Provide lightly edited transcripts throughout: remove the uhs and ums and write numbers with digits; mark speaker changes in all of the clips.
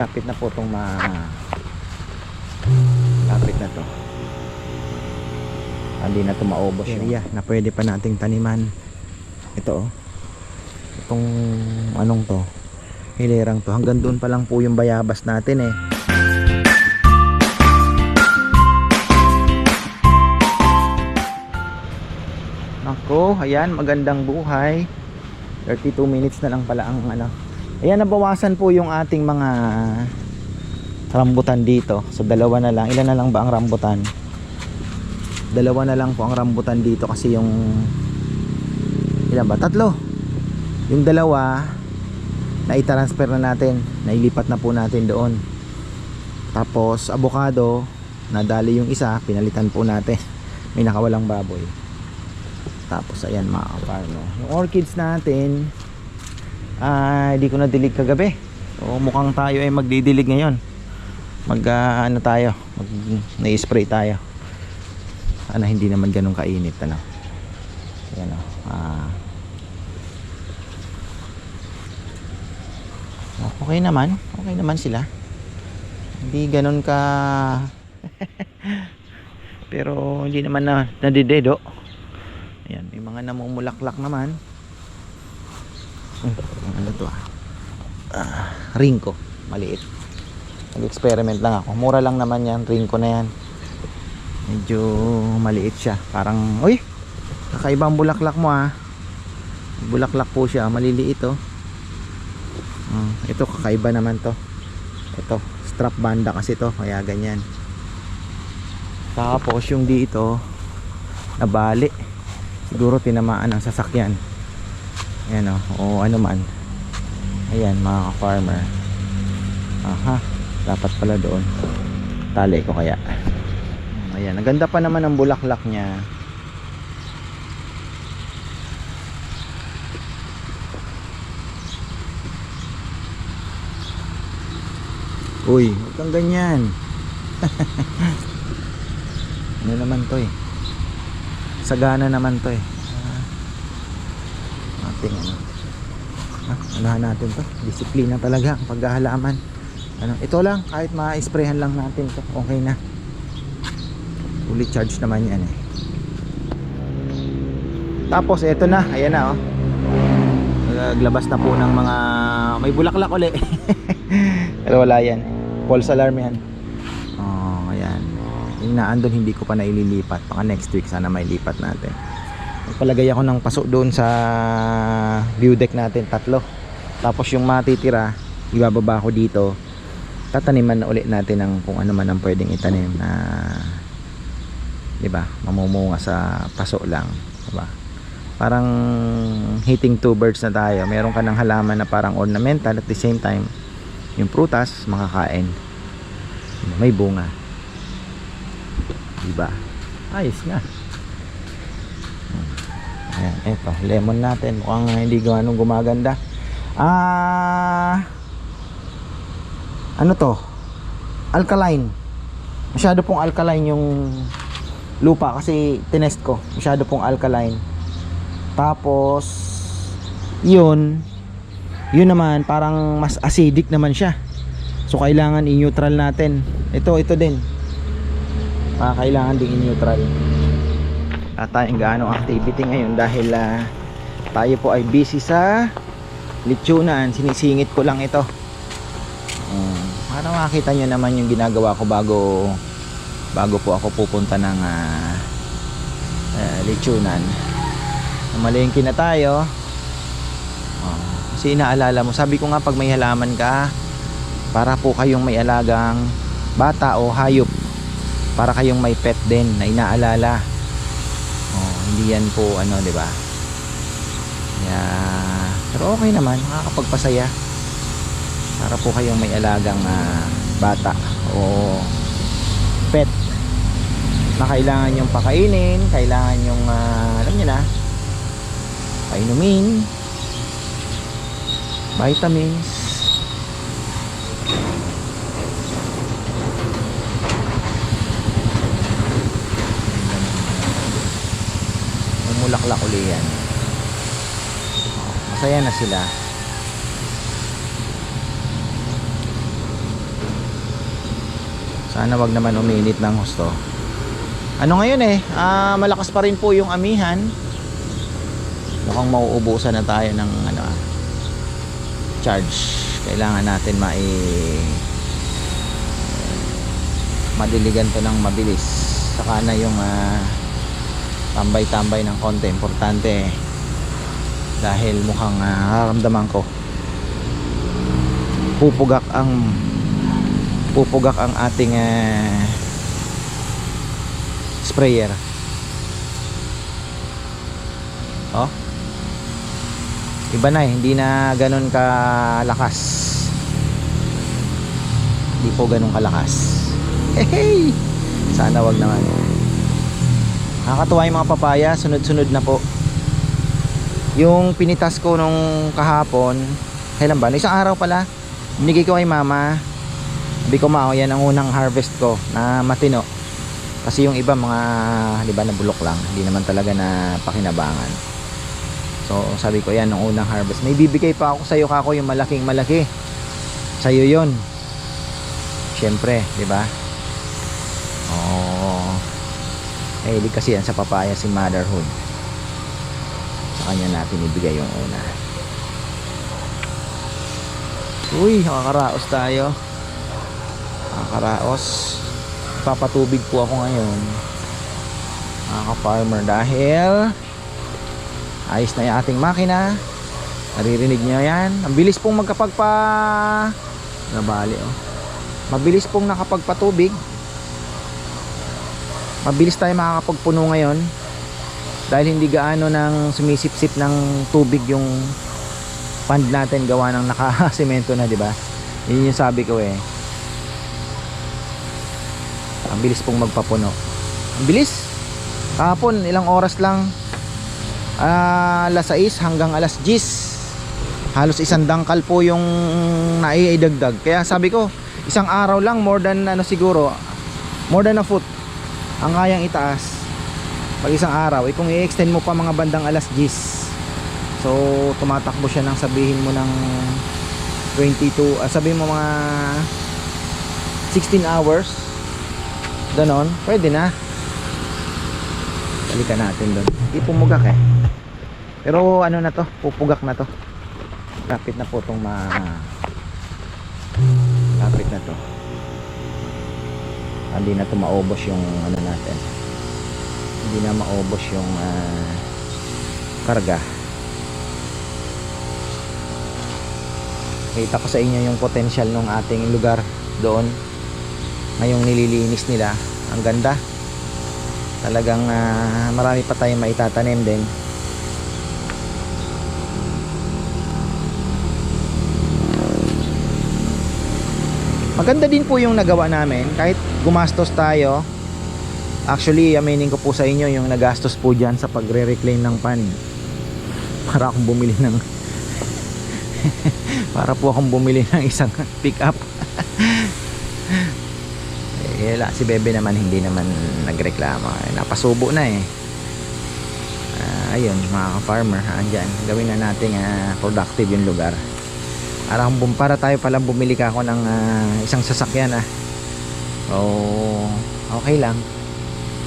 Speaker 1: Lapit na po itong lapit na to. Hindi na ito maubos area na pwede pa nating taniman. Ito itong anong to, hilirang to, hanggang doon pa lang po yung bayabas natin eh. Ako, ayan, magandang buhay. 32 minutes na lang pala ang ano. Ayan, nabawasan po yung ating mga rambutan dito. So dalawa na lang. Ilan na lang ba ang rambutan? Dalawa na lang po ang rambutan dito kasi yung ilan ba? Tatlo. Yung dalawa na i-transfer na natin, nailipat na po natin doon. Tapos avocado, nadali yung isa, pinalitan po natin. May nakawalang baboy. Tapos ayan mga kaparno, yung orchids natin hindi ko nadilig kagabi. So mukhang tayo ay magdidilig ngayon. Ano tayo, na-spray tayo. Sana hindi naman ganun kainit ano. Ayan okay naman sila. Hindi ganun ka pero hindi naman nadidedo. Ayan, may mga namumulaklak naman. Ano to ringko, maliit. Nag-experiment lang ako. Mura lang naman yan, ringko na yan. Medyo maliit siya. Parang, uy, kakaibang bulaklak mo bulaklak po siya, maliliit ito kakaiba naman to. Ito, strap banda kasi to, kaya ganyan. Tapos yung dito nabali. Siguro tinamaan ang sasakyan. Ayan o ano man. Ayan mga ka-farmer. Dapat pala doon. Tali ko kaya. Ayan, ang ganda pa naman ang bulaklak niya. Uy, huwag kang ganyan. Ano naman to sagana naman to ating anahan natin to, disiplina talaga ang paghahalaman. Ito lang, kahit ma-sprayhan lang natin to, okay na. Fully charged naman yan Tapos ito na, ayan na naglabas na po ng mga may bulaklak uli. Pero wala yan, false alarm yan. Ayan, yung naandun hindi ko pa naililipat, baka next week sana may lipat natin. Magpalagay ako ng paso doon sa view deck natin, 3. Tapos yung matitira ibababa ko dito, tataniman na ulit natin ng kung ano man ang pwedeng itanim na diba, mamumunga sa paso lang, diba? Parang hitting two birds na tayo. Meron ka ng halaman na parang ornamental, at the same time yung prutas makakain, may bunga, diba? Ayos nga. Ayan, eto, lemon natin. Mukhang hindi ganun gumaganda. Ano to? Alkaline. Masyado pong alkaline yung lupa kasi tinest ko. Masyado pong alkaline. Tapos yun naman parang mas acidic naman siya. So kailangan i-neutral natin. Ito din. Kailangan ding i-neutral. Tayong gaano activity ngayon dahil tayo po ay busy sa lechonan. Sinisingit ko lang ito para makita nyo naman yung ginagawa ko bago po ako pupunta ng lechonan. Malengke na tayo. Kasi inaalala mo, sabi ko nga pag may halaman ka, para po kayong may alagang bata o hayop, para kayong may pet din na inaalala. Hindi yan po di ba? Pero okay naman, makakapagpasaya. Para po kayong may alagang bata o pet na kailangan yung pakainin, kailangan yung alam niyo na, painumin, vitamins. Mulaklak uli yan. Masaya na sila. Sana wag naman uminit ng husto. Ano ngayon malakas pa rin po yung amihan. Mukhang mauubusan na tayo ng charge. Kailangan natin madiligan to ng mabilis. Saka na yung tambay-tambay ng konti. Importante dahil mukhang nararamdaman ko pupugak ang ating sprayer. Oh, iba na hindi na ganun kalakas. Hindi po ganun kalakas. Hey, sana wag naman. Nakakatuwa yung mga papaya, sunod-sunod na po. Yung pinitas ko nung kahapon, kailan ba? Isang araw pala. Binigay ko kay mama. Sabi ko, ma, yan ang unang harvest ko na matino. Kasi yung iba mga, di ba, na bulok lang. Hindi naman talaga na pakinabangan. So, sabi ko, yan ang unang harvest. May bibigay pa ako sa'yo, kako, yung malaking malaki. Sa'yo yun. Siyempre, di ba? Oh. Di kasi yan sa papaya si motherhood. Sa kanya natin ibigay yung una. Uy, nakakaraos tayo. Nakakaraos. Papatubig po ako ngayon, mga ka-farmer, dahil ayos na yung ating makina. Naririnig nyo yan. Ang bilis pong nabali, oh. Mabilis pong nakapagpatubig. Mabilis tayo makakapagpuno ngayon dahil hindi gaano nang sumisip-sip ng tubig yung pond natin, gawa ng nakasemento na, di ba? Yun yung sabi ko Ang bilis pong magpapuno. Ang bilis. Kahapon ilang oras lang, alas 6 hanggang alas 10. Halos isang dangkal po yung naiidagdag. Kaya sabi ko, isang araw lang, more than siguro, more than a foot ang kayang itaas pag isang araw. Kung i-extend mo pa mga bandang alas 10, so tumatakbo siya ng sabihin mo ng 22, sabihin mo mga 16 hours, ganon, pwede na. Balikan natin doon. Hindi pumugak pero ano na to, pupugak na to. Lapit na po itong lapit na to. Hindi na to maubos yung natin. Hindi na maubos yung karga. Kita ko sa inyo yung potential ng ating lugar doon. Ngayong nililinis nila, ang ganda. Talagang marami pa tayong maitatanim din. Maganda din po yung nagawa namin, kahit gumastos tayo. Actually, aminin ko po sa inyo yung nagastos po dyan sa pagre-reclaim ng pan. Para akong bumili ng para po akong bumili ng isang pick up. Si Bebe naman hindi naman nagreklamo. Napasubo na ayun, mga farmer, andyan, gawin na natin productive yung lugar. Para tayo palang bumili ka ako ng isang sasakyan so okay lang,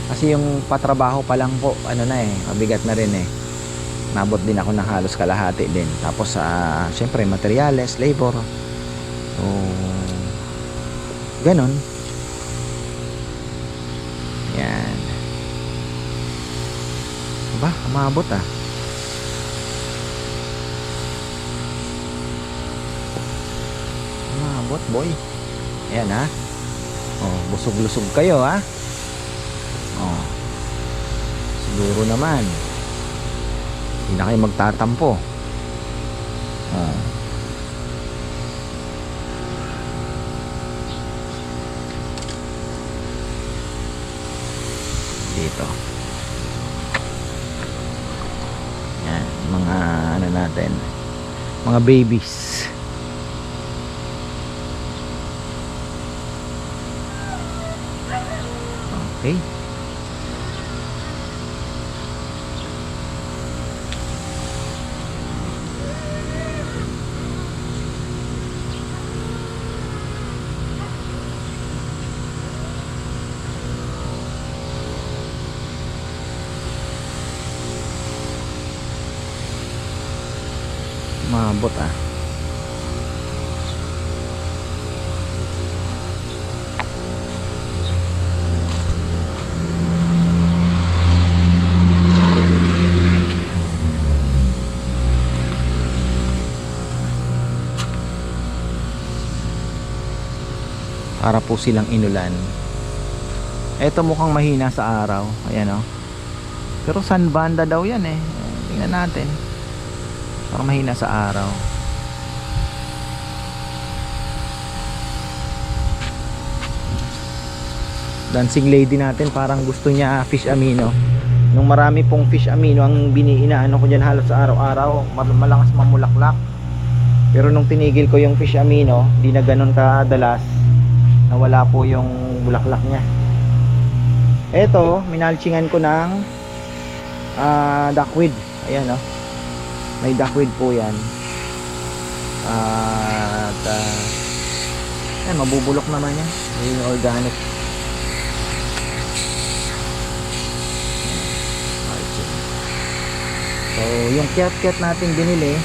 Speaker 1: kasi yung patrabaho pa lang po mabigat na rin nabot din ako ng halos kalahati din, tapos syempre materyales, labor, so ganon. Yan ba, umabot umabot boy. Ayan busog-lusog kayo siguro naman hindi na kayo magtatampo. Dito yan, mga natin, mga babies. Okay. umabot ah. Para po silang inulan. Eto mukhang mahina sa araw. Ayan o. Pero sun banda daw yan eh. Tingnan natin. Parang mahina sa araw. Dancing lady natin parang gusto niya fish amino. Nung marami pong fish amino ang inaano ko dyan halos sa araw-araw, malakas mamulaklak. Pero nung tinigil ko yung fish amino, di na ganun kadalas. Nawala po yung bulaklak niya. Eto, minalchingan ko ng duckweed. Ayan o. May duckweed po yan. At ayan, mabubulok naman yan. Yung organic. So, yung kiat-kiat natin binili,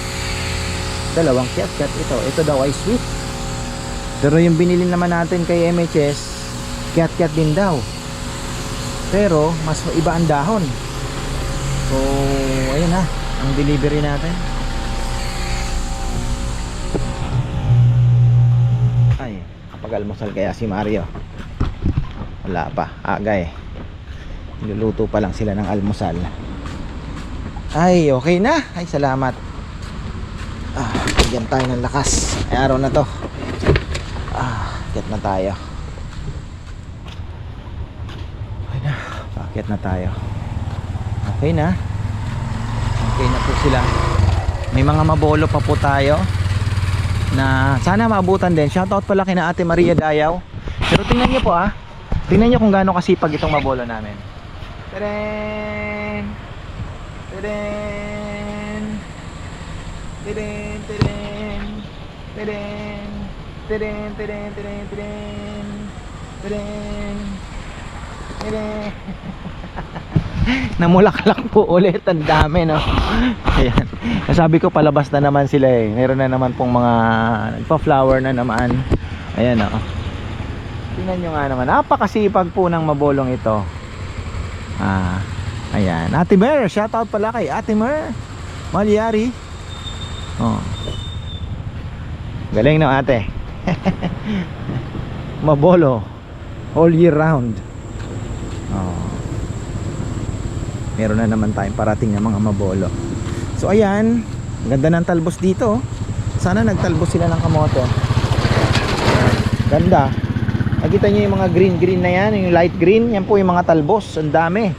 Speaker 1: dalawang kiat-kiat ito. Ito daw ay sweet. Pero yung binili naman natin kay MHS, kiat-kiat din daw. Pero mas iba ang dahon. So, ayun na ang delivery natin. Ay, kapag-almusal kaya si Mario. Wala pa, aga eh. Niluluto pa lang sila ng almusal. Ay, okay na. Ay, salamat. Bigyan tayo ng lakas. Ay, araw na to. Pakyat na tayo. Okay na. Pakyat na tayo. Okay na. Okay na po sila. May mga mabolo pa po tayo na sana maabutan din. Shoutout pala kina Ate Maria Dayaw. Pero tingnan nyo po tingnan nyo kung gaano kasipag itong mabolo namin. Tadaan! Tadaan! Tadaan! Tadaan! Tadaan! Tadaan! Tadaan! Tadaan! Tadaan! Tadaan! Namulaklak po ulit. Ang dami, no? Ayan. Sabi ko palabas na naman sila eh. Meron na naman pong mga nagpa-flower na naman. Ayan, no? Tingnan nyo nga naman. Napakasipag po ng mabolong ito. Ayan. Ate Mer. Shoutout pala kay Ate Mer Malyari. Galing no ate. Mabolo all year round. Meron na naman tayong parating ng mga mabolo. So ayan, ganda ng talbos dito. Sana nagtalbos sila ng kamote. Ganda. Nakita nyo yung mga green na yan, yung light green, yan po yung mga talbos. Ang dami.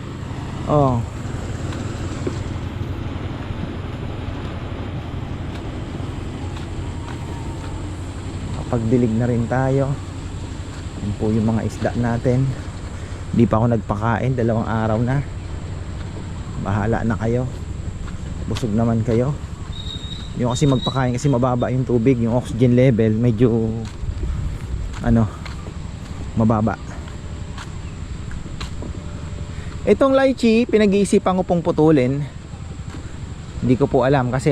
Speaker 1: Pagdilig na rin tayo. Yan po yung mga isda natin. Hindi pa ako nagpakain, 2 araw na. Bahala na kayo. Busog naman kayo. Yung kasi magpakain kasi mababa yung tubig, yung oxygen level medyo mababa. Itong lychee pinag-iisipan ko pong putulin. Hindi ko po alam kasi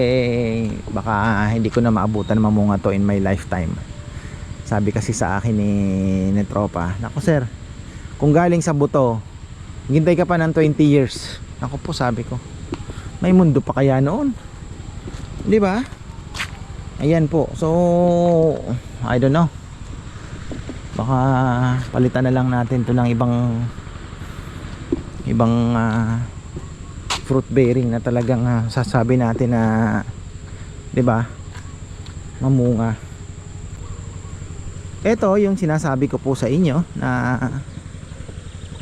Speaker 1: baka hindi ko na maabutan mamunga to in my lifetime. Sabi kasi sa akin ni tropa, nako sir, kung galing sa buto hintay ka pa ng 20 years. Ako po, sabi ko, may mundo pa kaya noon, di ba? Ayan po. So I don't know, baka palitan na lang natin to ng ibang fruit bearing na talagang sasabi natin na, di ba, mamunga. Ito yung sinasabi ko po sa inyo na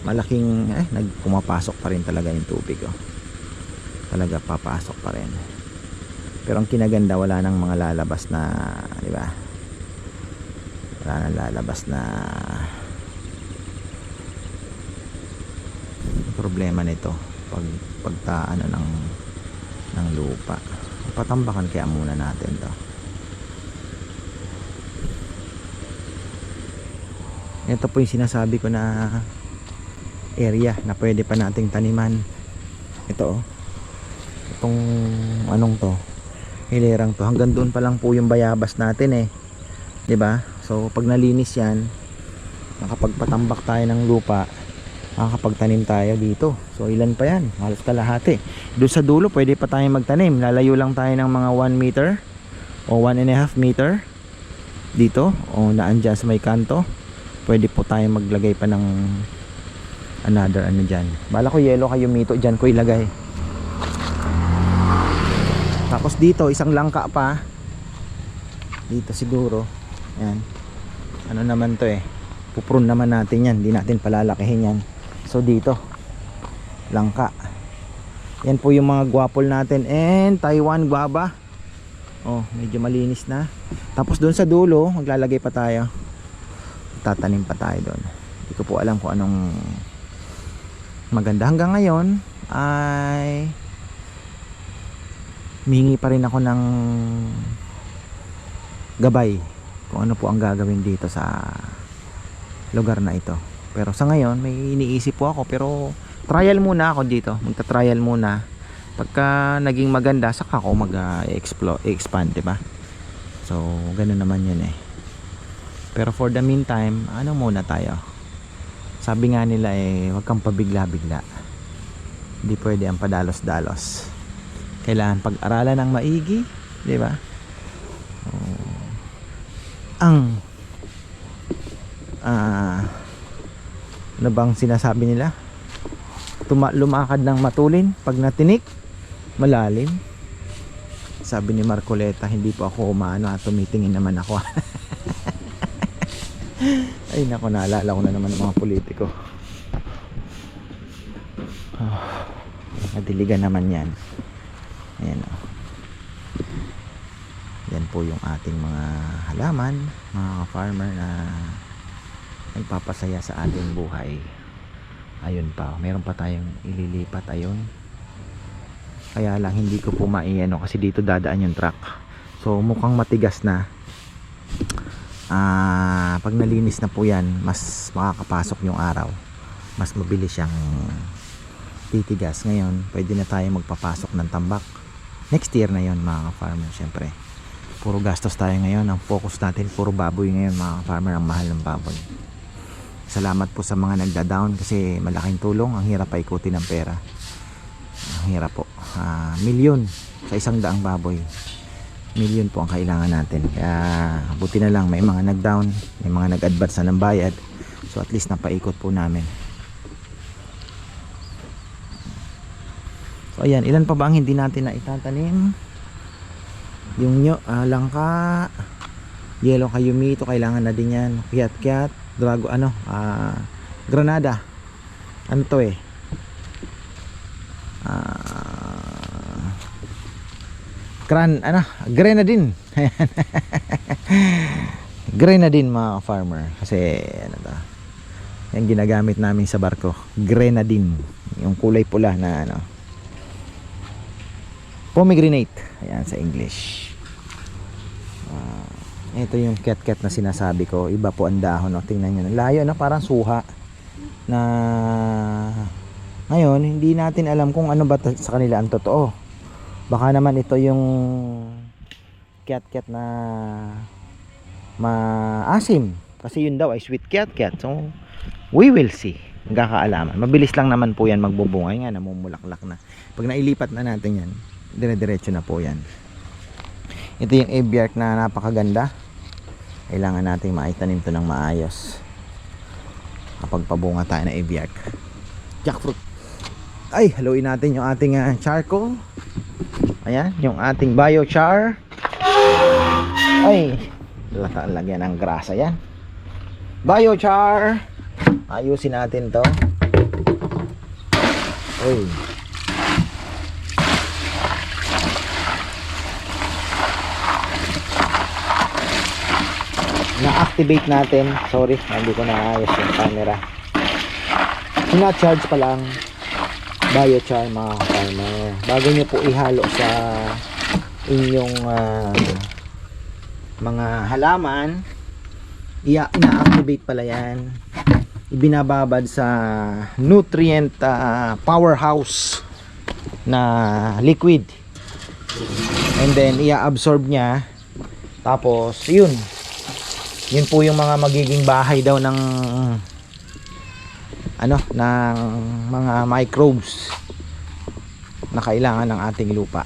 Speaker 1: malaking pumapasok pa rin talaga yung tubig talaga papasok pa rin, pero ang kinaganda wala nang mga lalabas na, di ba, wala nang lalabas na problema nito pagtaano ng lupa. Patambakan kaya muna natin to. Ito po yung sinasabi ko na area na pwede pa nating taniman. Ito itong anong to, Hilirang to. Hanggang doon pa lang po yung bayabas natin eh. 'Di ba? So pag nalinis yan, nakapagpatambak tayo ng lupa, makakapagtanim tayo dito. So ilan pa yan? Halos kalahati. Doon sa dulo pwede pa tayong magtanim. Lalayo lang tayo ng mga 1 meter o 1.5 meter dito o naan dyan sa may kanto. Pwede po tayong maglagay pa ng another ano dyan. Bala ko yellow kayo mito dyan ko ilagay. Tapos dito isang langka pa dito siguro. Yan. Ano naman to eh, puprune naman natin yan, hindi natin palalakihin yan. So dito langka. Yan po yung mga guwapol natin and Taiwan guava. Oh, medyo malinis na. Tapos doon sa dulo maglalagay pa tayo, tatanim pa tayo doon. Hindi ko po alam kung anong maganda. Hanggang ngayon ay mingi pa rin ako ng gabay kung ano po ang gagawin dito sa lugar na ito. Pero sa ngayon may iniisip po ako, pero trial muna ako dito. Magta-trial muna. Pagka naging maganda saka ako mag-expand, 'di ba? So ganoon naman 'yun eh. Pero for the meantime, ano muna tayo? Sabi nga nila eh, huwag kang pabigla-bigla. Hindi pwede ang padalos-dalos. Kailangan pag-aralan ng maigi, 'di ba? Ang ano bang sinasabi nila? Lumakad ng matulin, pag natinik, malalim. Sabi ni Marcoleta, hindi po ako umaano at tumitingin naman ako. Ay nako, naalala ko na naman ng mga politiko. Madiligan naman yan. Ayan o. Yan po yung ating mga halaman, mga farmer na nagpapasaya sa ating buhay. Ayun pa, meron pa tayong ililipat. Ayun, kaya lang hindi ko po maiano kasi dito dadaan yung truck. So mukhang matigas na. Pag nalinis na po yan, mas makakapasok yung araw, mas mabilis siyang titigas. Ngayon pwede na tayo magpapasok ng tambak. Next year na yon mga farmer. Syempre puro gastos tayo ngayon. Ang focus natin puro baboy ngayon mga farmer. Ang mahal ng baboy. Salamat po sa mga nagda-down kasi malaking tulong. Ang hirap pa ikutin ng pera. Ang hirap po. Milyon sa 100 baboy. Milyon po ang kailangan natin. Kaya buti na lang may mga nag-down, may mga nag-advance na ng bayad. So at least napaikot po namin. So ayan, ilan pa ba ang hindi natin na itatanim? Yung langka, yellow kayumito, kailangan na din yan. Kiat-kiat, drago, granada. Ano to eh? Grenadine. Grenadine mga farmer. Kasi ano to? Yan ginagamit namin sa barko. Grenadine. Yung kulay pula na ano. Pomegranate. Ayan sa English. Ito yung ket-ket na sinasabi ko. Iba po ang dahon. No? Tingnan nyo. Layo na parang suha. Na ngayon hindi natin alam kung ano ba sa kanila ang totoo. Baka naman ito yung ket-ket na maasim. Kasi yun daw ay sweet ket-ket. So we will see. Magkakaalaman. Mabilis lang naman po yan magbubungay nga. Namumulaklak na. Pag nailipat na natin yan, dire-diretso na po yan. Ito yung aviark na napakaganda. Kailangan nating maitanim to ng maayos kapag pabunga tayo na aviark. Jackfruit. Ay, haluin natin yung ating charcoal. Ayan, yung ating biochar. Ay, lagyan ng grasa yan. Biochar. Ayusin natin to. Uy. Na-activate natin. Sorry, hindi ko naayos yung camera. Sina-charge pa lang. Biochar mga farmer. Bago nyo po ihalo sa inyong mga halaman, ina-activate pala yan. Ibinababad sa nutrient powerhouse na liquid. and then i-absorb niya, tapos yun po yung mga magiging bahay daw ng ng mga microbes na kailangan ng ating lupa.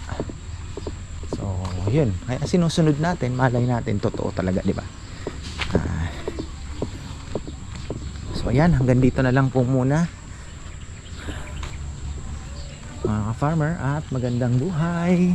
Speaker 1: So yun, kaya sinusunod natin, malay natin totoo talaga, di ba? So ayan, hanggang dito na lang po muna mga ka-farmer, at magandang buhay.